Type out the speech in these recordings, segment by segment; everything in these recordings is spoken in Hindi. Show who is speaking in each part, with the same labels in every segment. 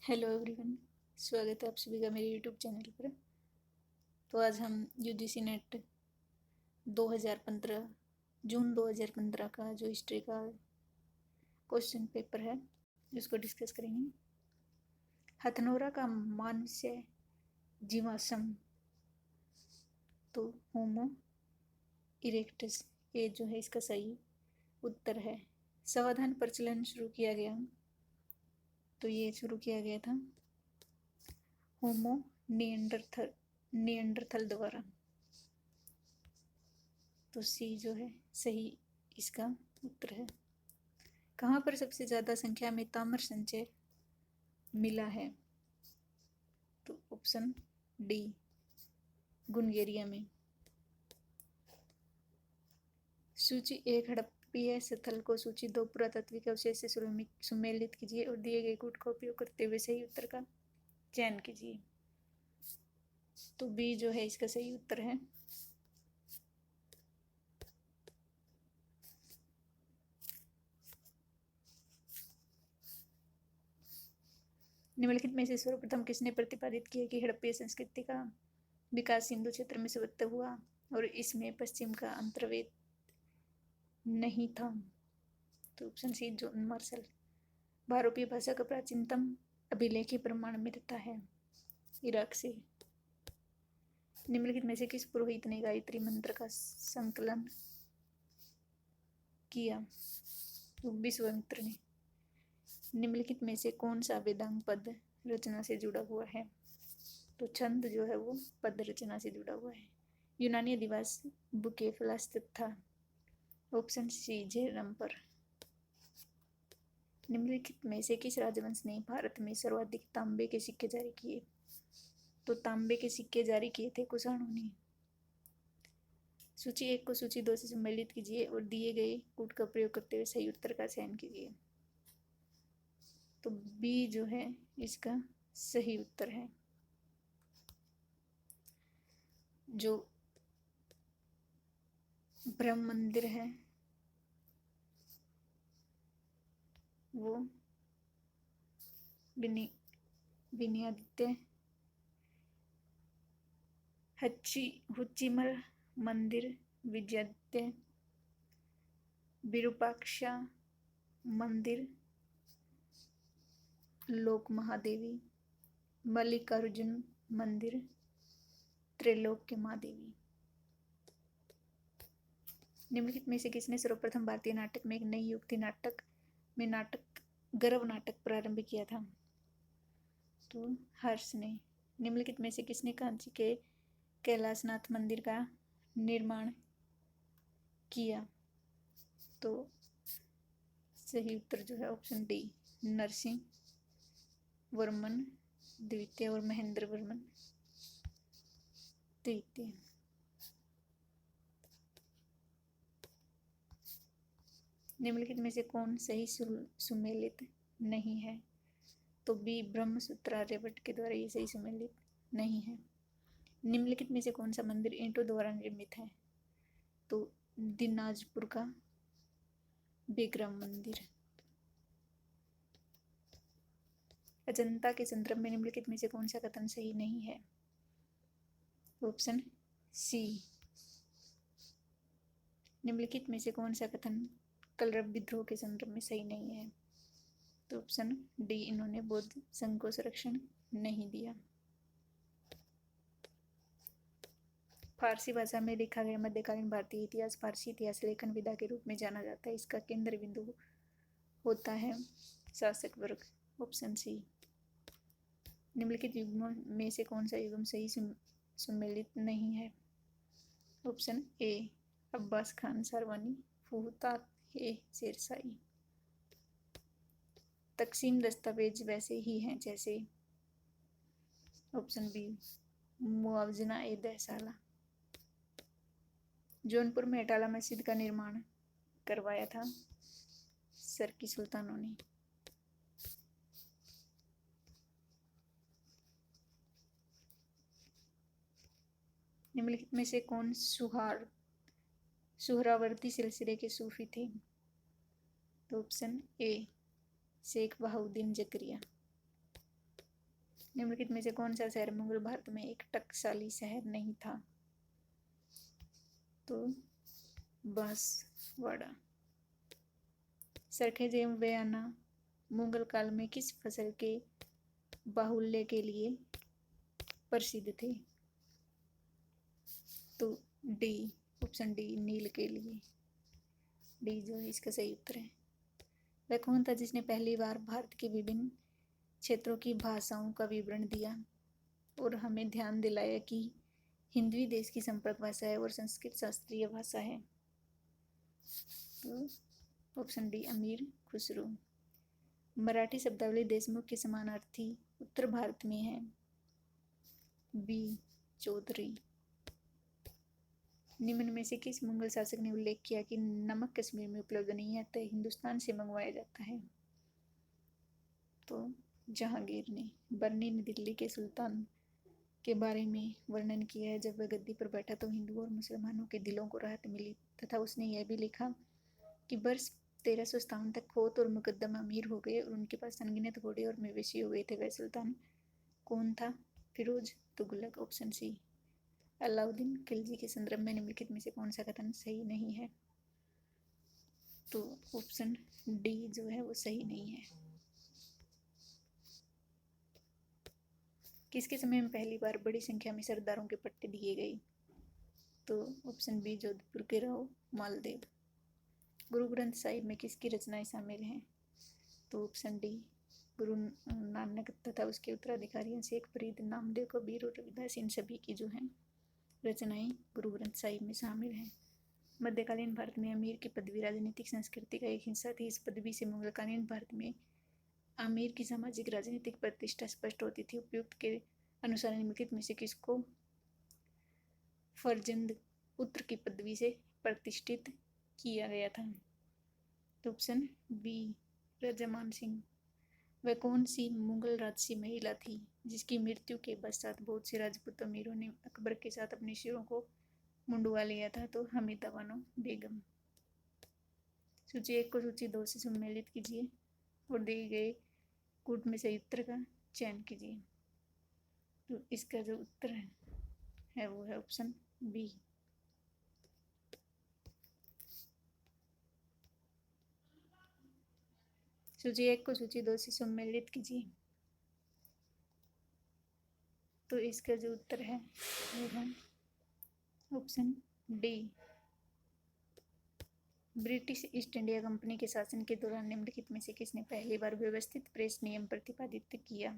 Speaker 1: Hello everyone. स्वागत है आप सभी का मेरे यूट्यूब चैनल पर। तो आज हम यूजीसी नेट 2015 जून 2015 का जो हिस्ट्री का क्वेश्चन पेपर है उसको डिस्कस करेंगे। हथनोरा का मानस्य जीवाश्म तो होमो इरेक्टस, ये जो है इसका सही उत्तर है। सावधान प्रचलन शुरू किया गया, तो ये शुरू किया गया था होमो निएंडरथल द्वारा। तो सी जो है सही इसका उत्तर है। कहाँ पर सबसे ज्यादा संख्या में ताम्र संचय मिला है? तो ऑप्शन डी, बुल्गारिया में। सूची 1 हड़प्पीय स्थल को सूची 2 पुरातात्विक अवशेष से सुमेलित कीजिए और दिए गए कूट का उपयोग करते हुए सही उत्तर का चयन कीजिए। तो बी जो है इसका सही उत्तर है। निम्नलिखित में से सर्वप्रथम किसने प्रतिपादित किया कि हड़प्पीय संस्कृति का विकास सिंधु क्षेत्र में सर्वत्र हुआ और इसमें पश्चिम का अंतर्वेद नहीं था? तो ऑप्शन सी, जॉन मार्शल। भारतीय भाषा का प्राचीनतम अभिलेखीय प्रमाण मिलता है इराक से। निम्नलिखित में से किस पुरोहित ने गायत्री मंत्र का संकलन किया? तो विश्वामित्र ने। निम्नलिखित में से कौन सा वेदांग पद रचना से जुड़ा हुआ है? तो छंद जो है वो पद रचना से जुड़ा हुआ है। यूनानी दिवस बुकेफलास था। ऑप्शन सी, झेरम। निम्नलिखित में से किस राजवंश ने भारत में सर्वाधिक तांबे के सिक्के जारी किए? तो तांबे के सिक्के जारी किए थे कुषाणों ने। सूची 1 को सूची 2 से सम्मिलित कीजिए और दिए गए कूट का प्रयोग करते हुए सही उत्तर का चयन कीजिए। तो बी जो है इसका सही उत्तर है। जो ब्रह्म मंदिर है वो विनयादित्य हुच्चिमर मंदिर, विजयादित्य, विरूपाक्षा मंदिर, लोक महादेवी, मल्लिकार्जुन मंदिर, त्रैलोक्य महादेवी। निम्नलिखित में से किसने सर्वप्रथम भारतीय नाटक में एक नई युक्ति नाटक में गर्भ नाटक प्रारंभ किया था? तो हर्ष ने। निम्नलिखित में से किसने कांची के कैलाशनाथ मंदिर का निर्माण किया? तो सही उत्तर जो है ऑप्शन डी, नरसिंह वर्मन द्वितीय और महेंद्र वर्मन तृतीय। निम्नलिखित में से कौन सही सुमेलित नहीं है? तो बी, ब्रह्मसूत्र आर्यभट्ट के द्वारा ये सही सुमेलित नहीं है। निम्नलिखित में से कौन सा मंदिर ईंटों द्वारा निर्मित है? तो दिनाजपुर का बेग्राम मंदिर। अजंता के संदर्भ में निम्नलिखित में से कौन सा कथन सही नहीं है? Option C. निम्नलिखित में से कौन सा कथन कलरव विद्रोह के संदर्भ में सही नहीं है? तो ऑप्शन डी, इन्होंने बौद्ध संघ को संरक्षण नहीं दिया। फारसी भाषा में लिखा गया मध्यकालीन भारतीय इतिहास फारसी इतिहास लेखन विधा के रूप में जाना जाता है। इसका केंद्र बिंदु होता है शासक वर्ग। Option C. निम्नलिखित युग्मों में से कौन सा युग्म सही सुमेलित नहीं है? ऑप्शन ए, अब्बास खान सरवानी, फुहतात ए शेरशाही। तकसीम दस्तावेज वैसे ही हैं जैसे। ऑप्शन बी, मुआवजना ए दहसाला। जौनपुर में अटाला मस्जिद का निर्माण करवाया था सरकी सुल्तानों ने। निम्नलिखित में से कौन सुहरावर्ती सिलसिले के सूफी थे? तो ऑप्शन ए, शेख बहाउद्दीन जकरिया। निम्नलिखित में से कौन सा शहर मुगल भारत में एक टकसाली शहर नहीं था? तो बांसवाड़ा। सरखेज एवं बयाना मुगल काल में किस फसल के बाहुल्य के लिए प्रसिद्ध थे? तो डी, ऑप्शन डी, नील के लिए। डी जो है इसका सही उत्तर है। वह कौन था जिसने पहली बार भारत के विभिन्न क्षेत्रों की भाषाओं का विवरण दिया और हमें ध्यान दिलाया कि हिंदी देश की संपर्क भाषा है और संस्कृत शास्त्रीय भाषा है? तो ऑप्शन डी, अमीर खुसरो। मराठी शब्दावली देशमुख के समानार्थी उत्तर भारत में है? बी, चौधरी। निम्न में से किस मुगल शासक ने उल्लेख किया कि नमक कश्मीर में उपलब्ध नहीं है अतः हिंदुस्तान से मंगवाया जाता है? तो जहांगीर ने। बर्नी ने दिल्ली के सुल्तान के बारे में वर्णन किया है, जब वह गद्दी पर बैठा तो हिंदुओं और मुसलमानों के दिलों को राहत मिली, तथा उसने यह भी लिखा कि वर्ष 1357 तक खोत और मुकद्दम अमीर हो गए और उनके पास अनगिनत घोड़े और मवेशी हो गए थे। वह सुल्तान कौन था? फिरोज तुगलक। Option C. अलाउद्दीन खिलजी के संदर्भ में निम्नलिखित में से कौन सा कथन सही नहीं है? तो ऑप्शन डी जो है वो सही नहीं है। किसके समय में पहली बार बड़ी संख्या में सरदारों के पट्टे दिए गए? तो ऑप्शन बी, जोधपुर के राव मालदेव। गुरु ग्रंथ साहिब में किसकी रचनाएं शामिल हैं? तो ऑप्शन डी, गुरु नानक तथा उसके उत्तराधिकारियों शेख फरीद, नामदेव, कबीर और रविदास, इन सभी की जो है रचनाएं गुरु ग्रंथ साहिब में शामिल हैं। मध्यकालीन भारत में अमीर की पदवी राजनीतिक संस्कृति का एक हिस्सा थी। इस पदवी से मुगलकालीन भारत में आमिर की सामाजिक राजनीतिक प्रतिष्ठा स्पष्ट होती थी। उपयुक्त के अनुसार निम्नलिखित में से किसको फर्जंद पुत्र की पदवी से प्रतिष्ठित किया गया था? तो ऑप्शन बी, रजमान सिंह। वह कौन सी मुगल राजसी महिला थी जिसकी मृत्यु के पश्चात बहुत से राजपूत अमीरों ने अकबर के साथ अपने सिरों को मुंडवा लिया था? तो हमीदा बानो बेगम। सूची 1 को सूची 2 से सम्मिलित कीजिए और दिए गए कूट में सही उत्तर का चयन कीजिए। तो इसका जो उत्तर है वो है ऑप्शन बी। सूची 1 को सूची 2 से सम्मिलित कीजिए। तो इसका जो उत्तर है वो है option D. British east India company के शासन के दौरान निम्नलिखित में से किसने पहली बार व्यवस्थित प्रेस नियम प्रतिपादित किया?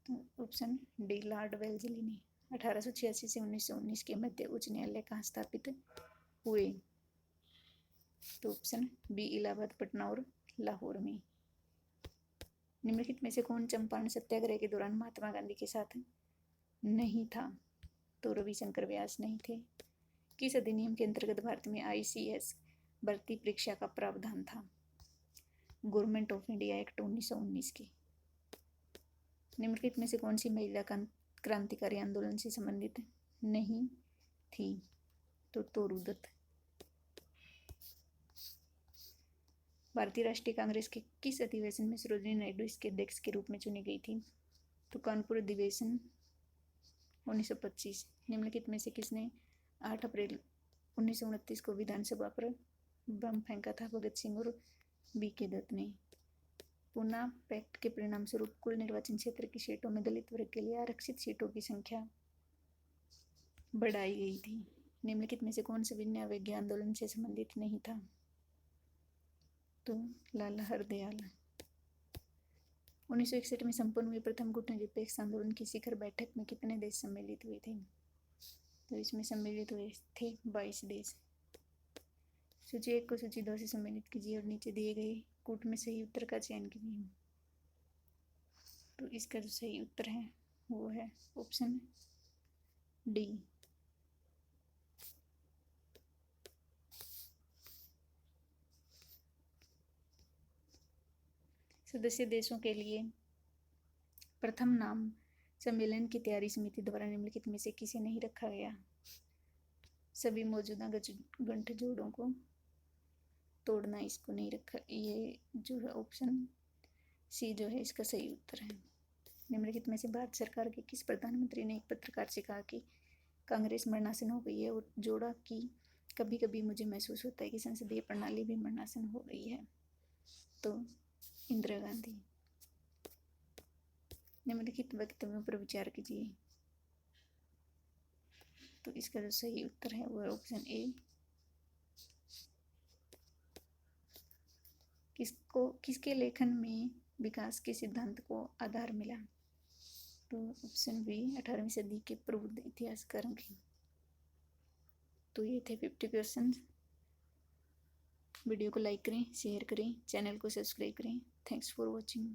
Speaker 1: तो ऑप्शन डी, लॉर्ड वेल्जली ने। 1886 से 1919 के मध्य उच्च न्यायालय कहाँ स्थापित हुए? तो ऑप्शन बी, इलाहाबाद, पटना और लाहौर में। निम्नलिखित में से कौन चंपारण सत्याग्रह के दौरान महात्मा गांधी के साथ नहीं था? तो रविशंकर व्यास नहीं थे। किस अधिनियम के अंतर्गत भारत में ICS भर्ती परीक्षा का प्रावधान था? गवर्नमेंट ऑफ इंडिया एक्ट 1919 की। निम्नलिखित में से कौन सी महिला क्रांतिकारी आंदोलन से संबंधित नहीं थी? तो तोरू दत्त। भारतीय राष्ट्रीय कांग्रेस के किस अधिवेशन में सरोजिनी नायडू इसके अध्यक्ष के रूप में चुनी गई थी? तो कानपुर अधिवेशन 1925। निम्नलिखित में से किसने 8 अप्रैल 1929 को विधानसभा पर बम फेंका था? भगत सिंह और BK दत्त ने। पूना पैक्ट के परिणाम स्वरूप कुल निर्वाचन क्षेत्र की सीटों में दलित वर्ग के लिए आरक्षित सीटों की संख्या बढ़ाई गई थी। निम्नलिखित में से कौन सा विज्ञान आंदोलन से संबंधित नहीं था? तो लाला हरदयाल। 1961 में संपन्न हुए प्रथम गुटनिरपेक्ष आंदोलन की शिखर बैठक में कितने देश सम्मिलित हुए थे? तो इसमें सम्मिलित हुए थे 22 देश। सूची 1 को सूची 2 से सम्मिलित कीजिए और नीचे दिए गए कूट में सही उत्तर का चयन कीजिए। तो इसका जो सही उत्तर है वो है ऑप्शन डी। सदस्य देशों के लिए प्रथम नाम सम्मेलन की तैयारी समिति द्वारा निम्नलिखित में से किसे नहीं रखा गया? सभी मौजूदा गठजोड़ों को तोड़ना, इसको नहीं रखा। ये जो है ऑप्शन सी जो है इसका सही उत्तर है। निम्नलिखित में से भारत सरकार के किस प्रधानमंत्री ने एक पत्रकार से कहा कि कांग्रेस मरणासन हो गई है, और जोड़ा कि कभी कभी मुझे महसूस होता है कि संसदीय प्रणाली भी मरणासन हो गई है? तो इंदिरा गांधी। निम्नलिखित वक्तव्यों पर विचार कीजिए। तो इसका जो सही उत्तर है वो है ऑप्शन ए। किसके लेखन में विकास के सिद्धांत को आधार मिला? तो ऑप्शन बी 18वीं सदी के प्रबुद्ध इतिहासकारों की। तो ये थे 50 क्वेश्चन। वीडियो को लाइक करें, शेयर करें, चैनल को सब्सक्राइब करें। Thanks for watching.